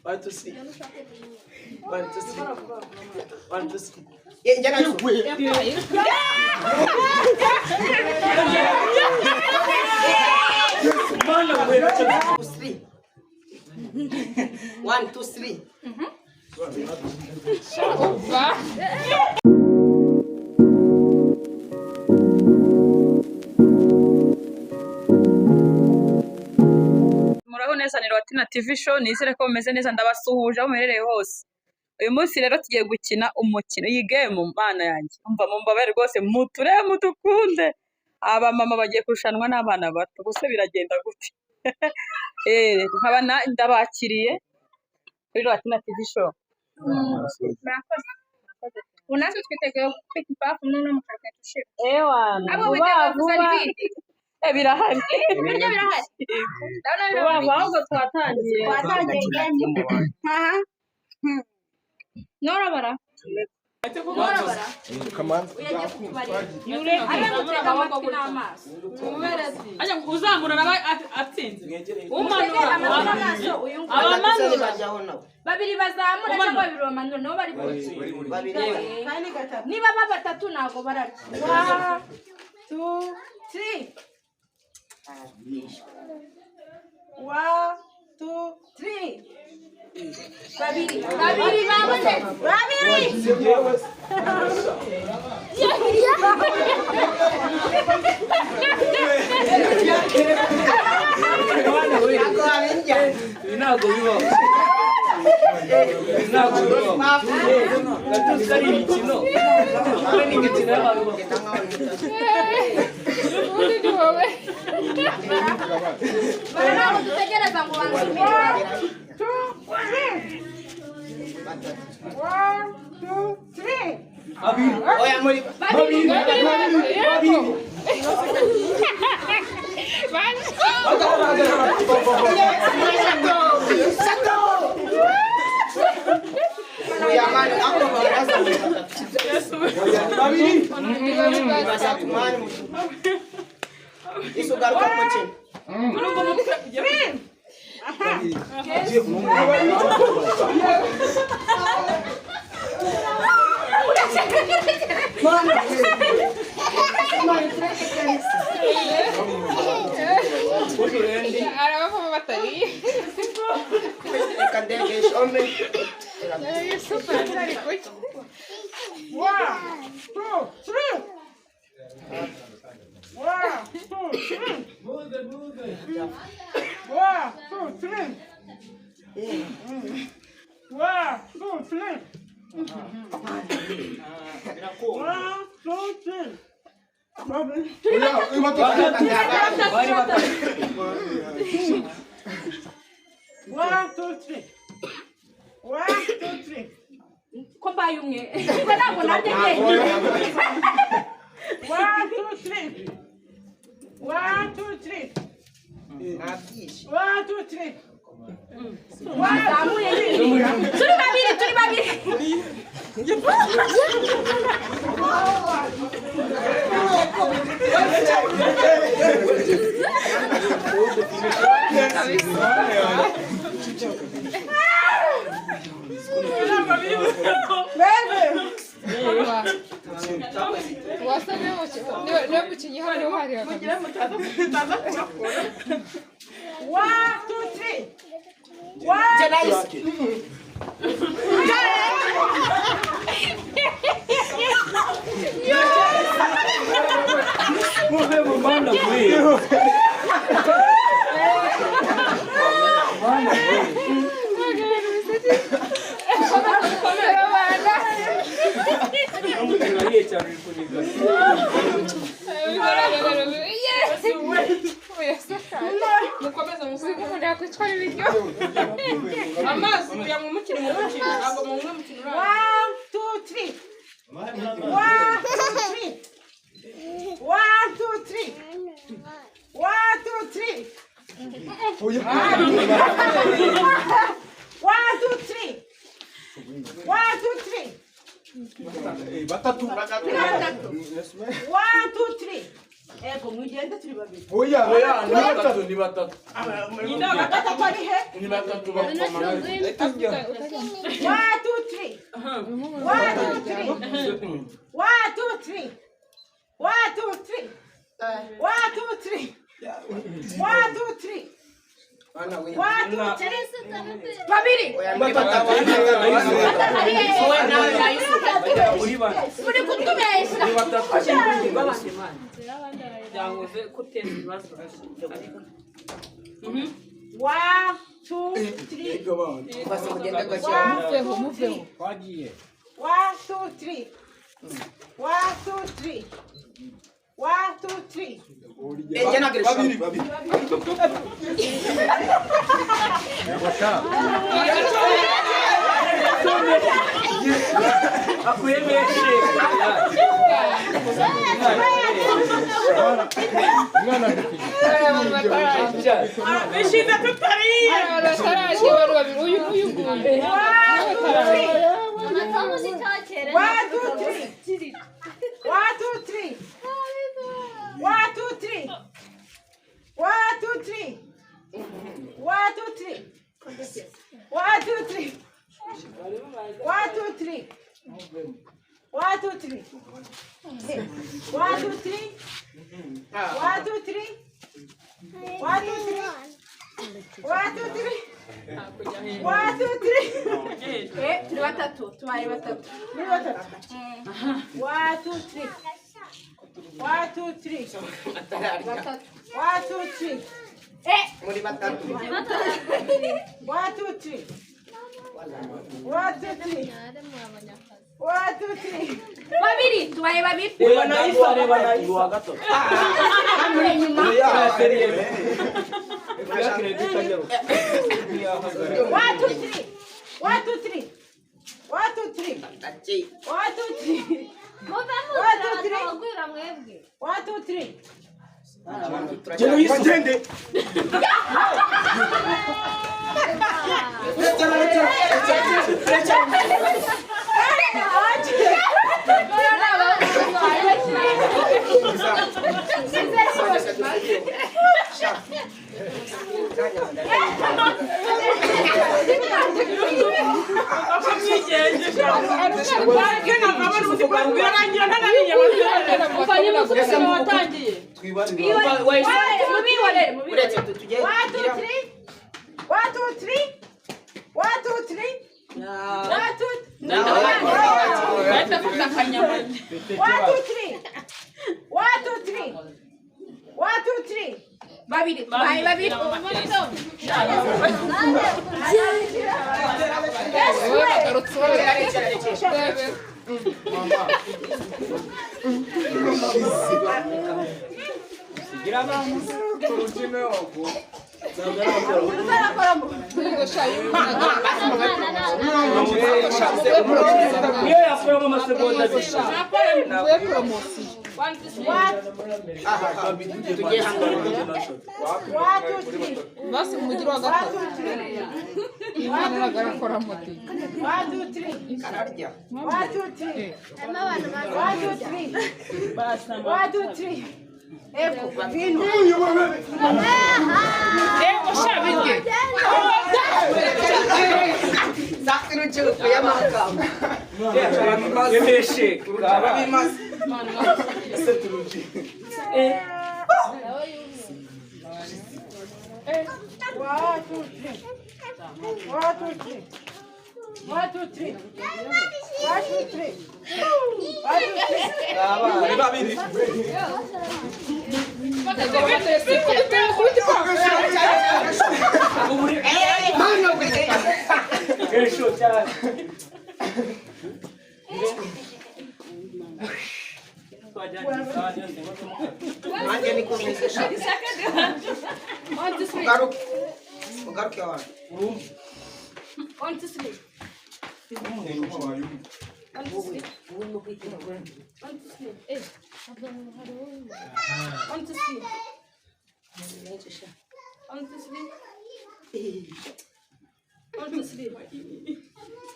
1 2 3 1 2 3 1 2 3 1 2 3 Muraho neza ni Rwatina TV show, nizere ko mumeze neza, ndabasuhuje aho muherereye hose. Uyu munsi rero tugiye gukina umukino, iyi game mana yanjye umva mumbabare rwose, muturebe mudukunde. Aba mama bagiye kurushanwa n'abana bato, gusa biragenda gute? Nkaba ndabakiriye kuri Rwatina TV show. Unatwe twiteguye kwita ipafu no mu karaka tushira. Ewana Abo witega kuzana ibindi. Birahari. Ibiryo birahari. Ndabona ahubwo twatangiye. Aha. Norabara. Norabara. Kamanzi Uyagiye kutubarira. Arabutega amatwi n'amaso. Muberezi. Aje uzamura nawe atsinze. Umanura amaso uyungu. abamanura Babiri bazamura cyangwa babiri bamanura no bari babiri niba batatu nago bararya. 1 2 3 1 2 3 babiri babone babiri ntago bibaho gatuzari imikino ari n'igitsina y'abantu baranaho dutegereza ngo bansumire. 1 2 3 oya muri babiri Arabava batari. Cadeia homem. Isso faz ali coisa. 1 2 3 1 2 3 1 2 3 Kombaye umwe. Ngo ntabwo nategeye. 1 2 3 1 2 3 1 2 3 wazamuye turi babiri Wasabye no mukinyi hano hari kugira mutaza kurakora 1 2 3 amazi ya mu mukino ntabwo mu mukino 1 2 3 1 2 3 1 2 3 1 2 3 batatu 1 2 3 Ego mugende turi babiri. Oya, ni batatu. Nino gatatu ari he? Ni batatu bapfa mama. 1 2 3. 1 2 3. Babiri. Muri kutubesha. Byangoze kuteza ibibazo. 1 2 3. Basi kugenda gake. Muveho. Wagiye. 1 2 3. 1 2 3. 1 2 3. Ejana gresha. Babiri. Akuyemeshe. Mwana Bishiza tutariye. Muri batatu. Babiri, tubaye babiri. Oya nayi wa gato. Oya seriye. Ya credit ajero. 1 2 3. 1 2 3. 1 2 3. Ati. 1 2 3. 1 2 3. Jeno yisende. Babiri, vai, babiri. Basi umugiro wa gatatu. Imana agarakora muti. 1 2 3. Kararya. 1 2 3. 1 2 3. Eko, vino. Eko shabirye. Sakino chuko ya makamba. Yemeshe. Babiri mas. Seturuji. 1 2 3. Babiri. Mano gute. Esho cyane. Manje ni kumezesha. Ugaruke wapi? 1 2 3.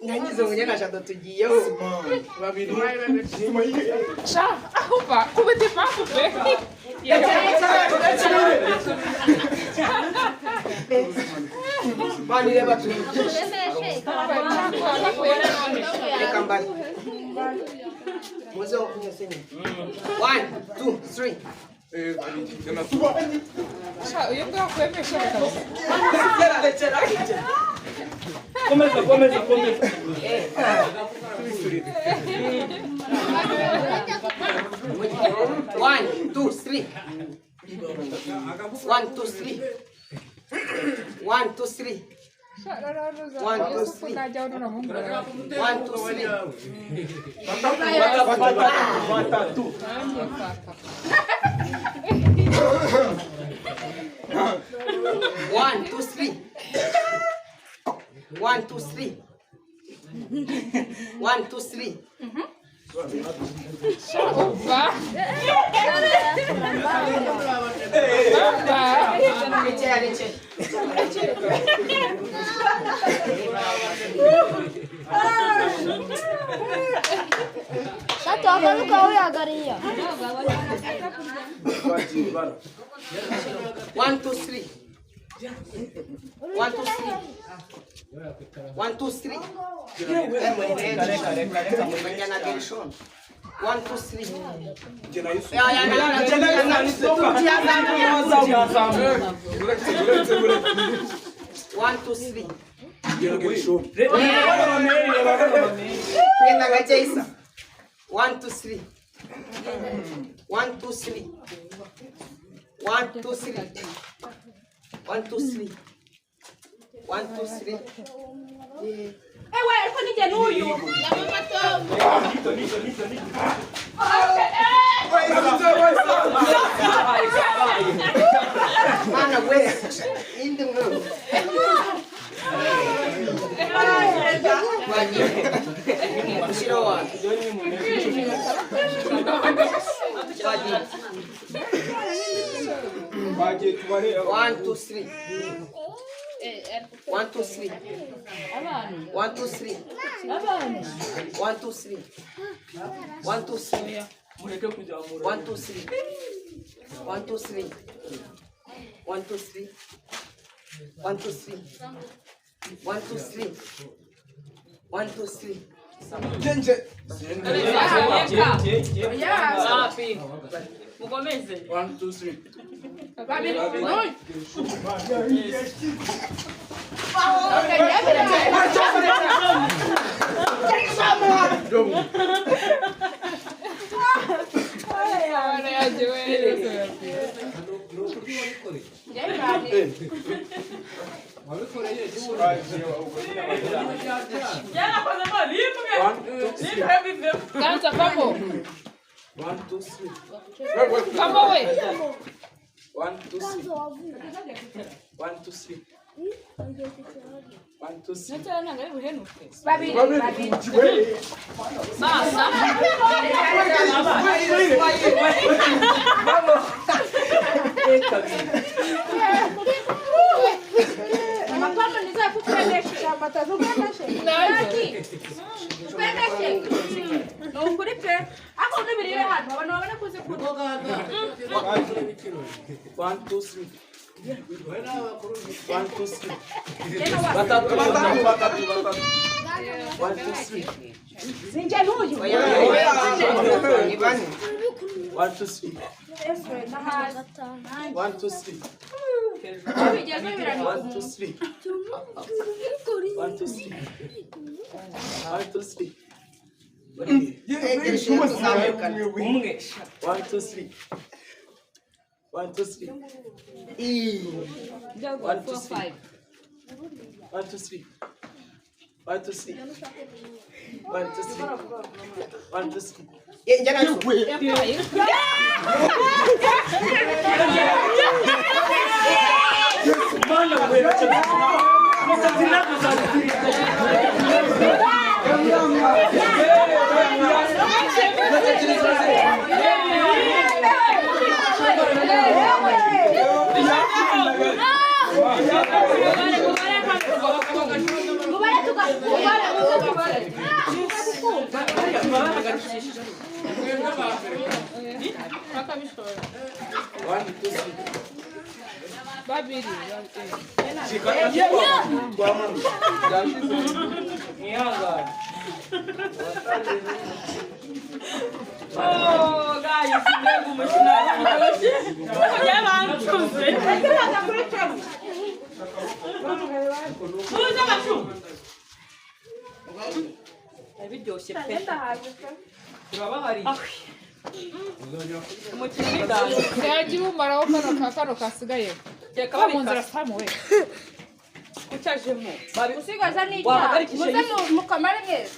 Nyanyizo mwenye nashado tugiyeho. Babiri. Sha, ahuba, kubete papo pe. Mani reba tu. Reka mbali. Muze unyeseni. 1, 2, 3. uyu nguyu akwemesha kabisa. Komeza. 1, 2, 3. 1, 2, 3. 1, 2, 3. 1, 2, 3. Najya uruna mungura. 1, 2, 3. Batatu. 1, 2, 3. 1, 2, 3. 1, 2, 3. Uva. Satu apa lu kau ya Garia? 1, 2, 3. 1, 2, 3. 1, 2, 3. Manjana Gershon. 1, 2, 3. One, two, three. One, two, three. 1, 2, 3. 1, 2, 3. 1, 2, 3. 1, 2, 3. Ewe, alikuwa nije nuyu. Mana, where? In the room. One, two, three. 1, 2, 3. 1, 2, 3. 1, 2, 3. 1, 2, 3. 1, 2, 3. 1, 2, 3. 1, 2, 3. 1, 2, 3. 1, 2, 3. 1, 2, 3. Mukomeze. 1, 2, 3. Dança, vamos. 1, 2, 3. Vamos, ué. 1, 2, 3. 1, 2, 3. 1, 2, 3. Mapamba niza kupendesha matazungumeshe. Kupendeshe. No kuripe. Ako nibiriwe hano abantu babona kuze kudoga. 1, 2, 3. 1, 2, 3. Batatu. 1, 2, 3. Zinje nuyu. 1, 2, 3. 1, 2, 3. 1, 2, 3. 1, 2, 3. 1, 2, 3. 1, 2, 3. 1, 2, 3. 1, 2, 3. 1, 2, 3. 1, 2, 3. 1, 2, 3. 1, 2, 3. Mubare tuka babiri Oh, guys, mbega umukino waryoshye. Kujya bancuze. Muze amashu. Biryoshye pe. Turabahari. Umukino w'idani. yagiye umaraho kano kasigaye Reka mu nzira babika. samuwe Kucyajemo. usigaza n'icyaha muze mukamare mwese